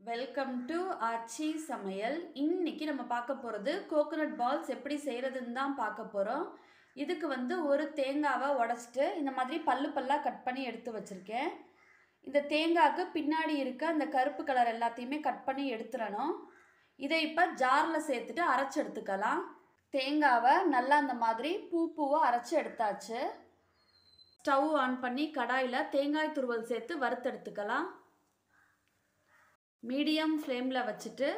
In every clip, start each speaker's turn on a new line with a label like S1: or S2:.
S1: Welcome to ஆச்சி சமையல். இன்னைக்கு நம்ம பார்க்க போகிறது கோகோனட் பால்ஸ் எப்படி செய்கிறதுன்னு தான் பார்க்க போகிறோம். இதுக்கு ஒரு தேங்காவை உடைச்சிட்டு இந்த மாதிரி பல்லு பல்லாக கட் பண்ணி எடுத்து வச்சுருக்கேன். இந்த தேங்காய்க்கு பின்னாடி இருக்க அந்த கருப்பு கலர் எல்லாத்தையுமே கட் பண்ணி எடுத்துடணும். இதை இப்போ ஜாரில் சேர்த்துட்டு அரைச்சி எடுத்துக்கலாம். தேங்காவை நல்லா அந்த மாதிரி பூவாக அரைச்சி எடுத்தாச்சு. ஸ்டவ் ஆன் பண்ணி கடாயில் தேங்காய் துருவல் சேர்த்து வறுத்தெடுத்துக்கலாம். மீடியம் ஃப்ளேமில் வச்சுட்டு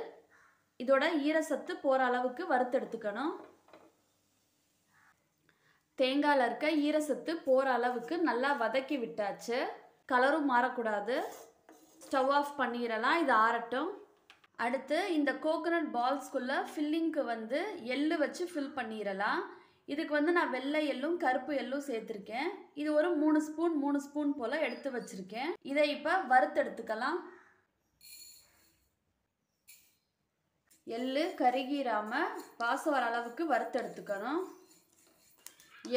S1: இதோட ஈரசத்து போகிற அளவுக்கு வறுத்தெடுத்துக்கணும். தேங்காயில் இருக்க ஈரசத்து போகிற அளவுக்கு நல்லா வதக்கி விட்டாச்சு. கலரும் மாறக்கூடாது. ஸ்டவ் ஆஃப் பண்ணிடலாம், இது ஆறட்டும். அடுத்து இந்த கோகோனட் பால்ஸ்குள்ளே ஃபில்லிங்க்கு எள்ளு வச்சு ஃபில் பண்ணிடலாம். இதுக்கு நான் வெள்ளை எள்ளும் கருப்பு எள்ளும் சேர்த்துருக்கேன். இது ஒரு 3 ஸ்பூன் போல் எடுத்து வச்சுருக்கேன். இதை இப்போ வறுத்தெடுத்துக்கலாம். எள்ளு கருகிராமல் வாசம் வர அளவுக்கு வறுத்தெடுத்துக்கணும்.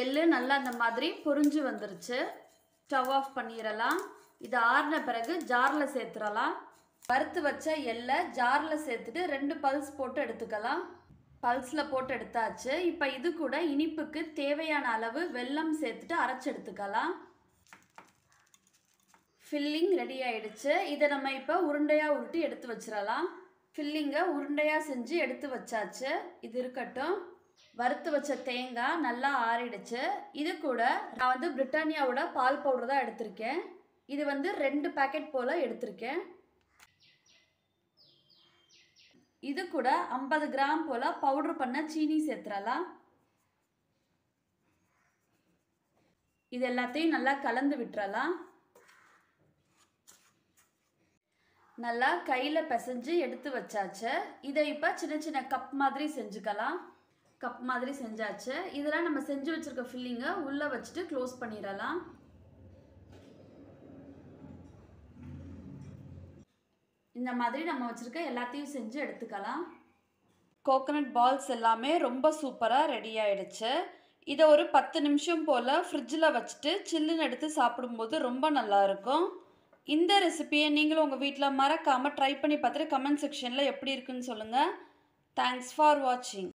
S1: எள்ளு நல்லா அந்த மாதிரி பொரிஞ்சு வந்துருச்சு. ஸ்டவ் ஆஃப் பண்ணிடலாம். இது ஆறின பிறகு ஜாரில் சேர்த்துடலாம். வறுத்து வச்ச எள்ளை ஜாரில் சேர்த்துட்டு 2 பல்ஸ் போட்டு எடுத்துக்கலாம். பல்ஸில் போட்டு எடுத்தாச்சு. இப்போ இது கூட இனிப்புக்கு தேவையான அளவு வெல்லம் சேர்த்துட்டு அரைச்சி எடுத்துக்கலாம். ஃபில்லிங் ரெடி ஆயிடுச்சு. இதை நம்ம இப்போ உருண்டையாக உருட்டி எடுத்து வச்சிடலாம். ஃபில்லிங்கை உருண்டையாக செஞ்சு எடுத்து வச்சாச்சு. இது இருக்கட்டும். வறுத்து வச்ச தேங்காய் நல்லா ஆறிடுச்சு. இது கூட நான் பிரிட்டானியாவோட பால் பவுடர் தான் எடுத்திருக்கேன். இது 2 பேக்கெட் போல் எடுத்திருக்கேன். இது கூட 50 கிராம் போல் பவுடர் பண்ண சீனி சேர்த்துடலாம். இது எல்லாத்தையும் நல்லா கலந்து விட்டுறலாம். நல்லா கையில் பிசைஞ்சு எடுத்து வச்சாச்சு. இதை இப்போ சின்ன சின்ன கப் மாதிரி செஞ்சுக்கலாம். கப் மாதிரி செஞ்சாச்சு. இதெல்லாம் நம்ம செஞ்சு வச்சுருக்க ஃபில்லிங்கை உள்ளே வச்சுட்டு க்ளோஸ் பண்ணிடலாம். இந்த மாதிரி நம்ம வச்சுருக்க எல்லாத்தையும் செஞ்சு எடுத்துக்கலாம். கோகோனட் பால்ஸ் எல்லாமே ரொம்ப சூப்பராக ரெடி ஆயிடுச்சு. இதை ஒரு 10 நிமிஷம் போல் ஃப்ரிட்ஜில் வச்சுட்டு சில்லுன்னு எடுத்து சாப்பிடும்போது ரொம்ப நல்லாயிருக்கும். இந்த ரெசிபியை நீங்களும் உங்கள் வீட்டில் மறக்காமல் ட்ரை பண்ணி பார்த்துட்டு கமெண்ட் செக்ஷனில் எப்படி இருக்குன்னு சொல்லுங்கள். தேங்க்ஸ் ஃபார் வாட்சிங்.